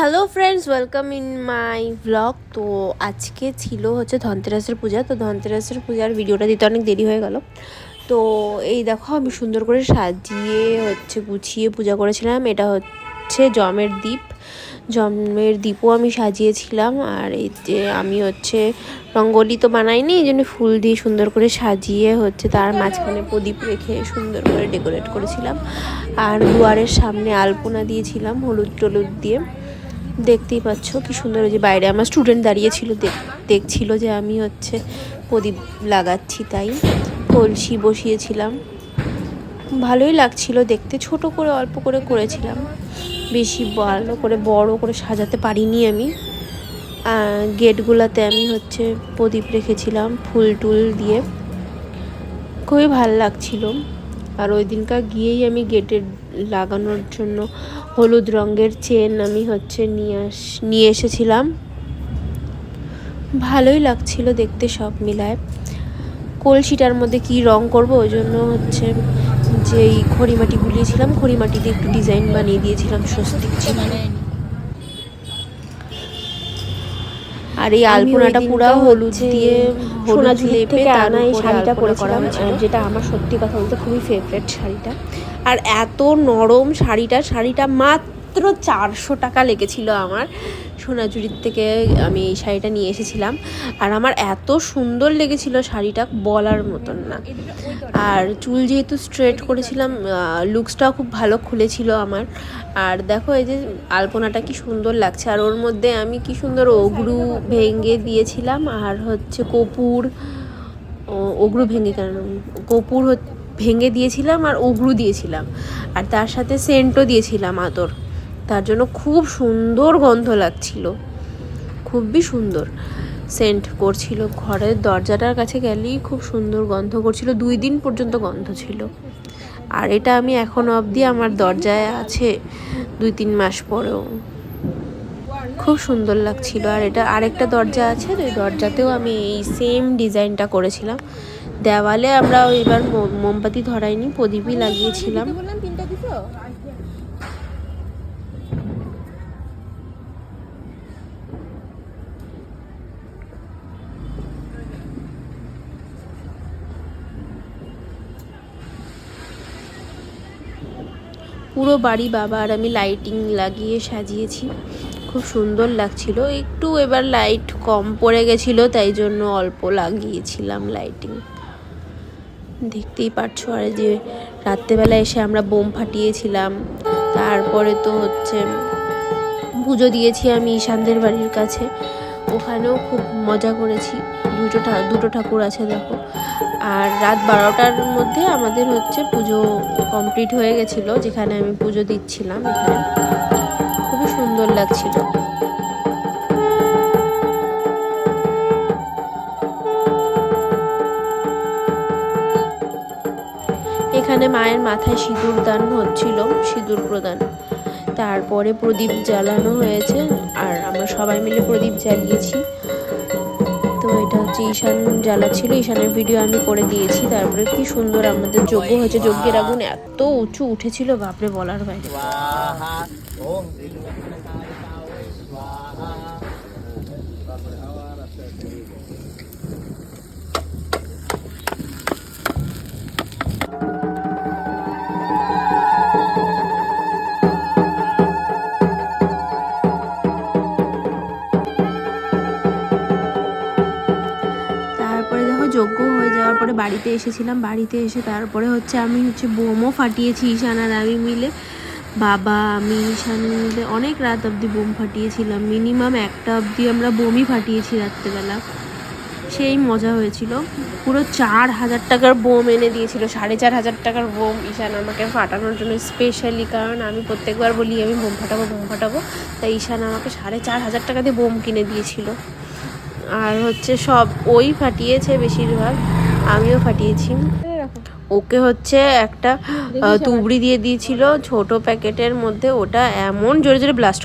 Hello friends, welcome in my blog. তো আজকে ছিল হচ্ছে ধনতেরাসের পূজা। তো ধনতেরাসের পূজার ভিডিওটা দিতে অনেক দেরি হয়ে গেল। তো এই দেখো, আমি সুন্দর করে সাজিয়ে গুছিয়ে পূজা করেছিলাম। এটা হচ্ছে জমের দ্বীপও আমি সাজিয়েছিলাম। আর এই যে আমি রঙ্গোলি তো বানাইনি, এই জন্য ফুল দিয়ে সুন্দর করে সাজিয়ে তার মাঝখানে প্রদীপ রেখে সুন্দর করে ডেকোরেট করেছিলাম। আর দুয়ারের সামনে আলপনা দিয়েছিলাম হলুদ টলুদ দিয়ে। দেখতেই পাচ্ছ কি সুন্দর। ওই যে বাইরে আমার স্টুডেন্ট দাঁড়িয়েছিল, দেখছিল যে আমি প্রদীপ লাগাচ্ছি, তাই কলসি বসিয়েছিলাম। ভালোই লাগছিল দেখতে। ছোট করে অল্প করে করেছিলাম, বেশি ভালো করে বড় করে সাজাতে পারিনি আমি। গেটগুলোতে আমি প্রদীপ রেখেছিলাম ফুল টুল দিয়ে, খুবই ভালো লাগছিল। আর ওই দিনকার গিয়েই আমি গেটে লাগানোর জন্য হলুদ রঙের চেন আমি নিয়ে এসেছিলাম। ভালোই লাগছিল দেখতে সব মিলায়। কলসিটার মধ্যে কি রং করব, ওই জন্য যেই খড়িমাটি গুলিয়েছিলাম, খড়িমাটি দিয়ে একটু ডিজাইন বানিয়ে দিয়েছিলাম, স্বস্তিক চিহ্ন। আর এই আলপনাটা পুরো হলুদ দিয়ে লেপে তার উপরে শাড়িটা পরেছিলাম, যেটা আমার সত্যি কথা বলতে খুবই ফেভারিট শাড়িটা। আর এত নরম শাড়িটা মাত্র 400 টাকা লেগেছিল আমার। সোনাঝুরির থেকে আমি এই শাড়িটা নিয়ে এসেছিলাম। আর আমার এত সুন্দর লেগেছিল শাড়িটা, বলার মতন না। আর চুল যেহেতু স্ট্রেট করেছিলাম, লুকসটাও খুব ভালো খুলেছিল আমার। আর দেখো এই যে আলপনাটা কি সুন্দর লাগছে। আর ওর মধ্যে আমি কি সুন্দর অগরু ভেঙে দিয়েছিলাম। আর অগরু কপুর ভেঙে দিয়েছিলাম আর অগরু দিয়েছিলাম। আর তার সাথে সেন্টও দিয়েছিলাম আতর, তার জন্য খুব সুন্দর গন্ধ লাগছিল, খুবই সুন্দর সেন্ট করছিল। ঘরের দরজাটার কাছে গেলেই খুব সুন্দর গন্ধ করছিল, 2 দিন পর্যন্ত গন্ধ ছিল। আর এটা আমি এখনো অবধি আমার দরজায় আছে, 2-3 মাস পরেও খুব সুন্দর লাগছিল। আর এটা আরেকটা দরজা আছে, ওই দরজাতেও আমি এই সেম ডিজাইনটা করেছিলাম। দেওয়ালে আমরা এবার মোমবাতি ধরাইনি, প্রদীপই লাগিয়েছিলাম। পুরো বাড়ি বাবা আর আমি লাইটিং লাগিয়ে সাজিয়েছি, খুব সুন্দর লাগছিল। একটু এবার লাইট কম পড়ে গেছিলো, তাই জন্য অল্প লাগিয়েছিলাম লাইটিং, দেখতেই পারছো। আর যে রাত্রেবেলা এসে আমরা বোম ফাটিয়েছিলাম। তারপরে তো পুজো দিয়েছি আমি ঈশানদের বাড়ির কাছে, ওখানেও খুব মজা করেছি। দুটো ঠাকুর আছে দেখো। আর রাত 12টার মধ্যে আমাদের পুজো কমপ্লিট হয়ে গেছিলো, যেখানে আমি পুজো দিচ্ছিলাম। এখানে খুবই সুন্দর লাগছিল। এখানে মায়ের মাথায় সিঁদুর দান হচ্ছিল, সিঁদুর প্রদান। তারপরে প্রদীপ জ্বালানো হয়েছে, আর আমরা সবাই মিলে প্রদীপ জ্বালিয়েছি। তো এটা ঈশান জ্বালাচ্ছিল, ঈশানের ভিডিও আমি করে দিয়েছি। তারপরে কি সুন্দর আমাদের যজ্ঞ হয়েছে। যজ্ঞের আগুন এত উঁচু উঠেছিল, বাপরে বলার বাইরে। যজ্ঞ হয়ে যাওয়ার পরে বাড়িতে এসেছিলাম। বাড়িতে এসে তারপরে আমি বোমও ফাটিয়েছি, ঈশান আর আমি মিলে। বাবা, আমি, ঈশান মিলে অনেক রাত অবধি বোম ফাটিয়েছিলাম। মিনিমাম 1টা অবধি আমরা বোমই ফাটিয়েছি রাত্রেবেলা। সেই মজা হয়েছিল। পুরো 4000 টাকার বোম এনে দিয়েছিল, 4500 টাকার বোম ঈশান আমাকে ফাটানোর জন্য স্পেশালি। কারণ আমি প্রত্যেকবার বলি আমি বোম ফাটাবো, তাই ঈশান আমাকে 4500 টাকা দিয়ে বোম কিনে দিয়েছিল। আর সব ওই ফাটিয়েছে বেশিরভাগ, আমিও ফাটিয়েছি। ওকে একটা তুবড়ি দিয়ে দিয়েছিল ছোট প্যাকেটের মধ্যে, ওটা এমন জোরে জোরে ব্লাস্ট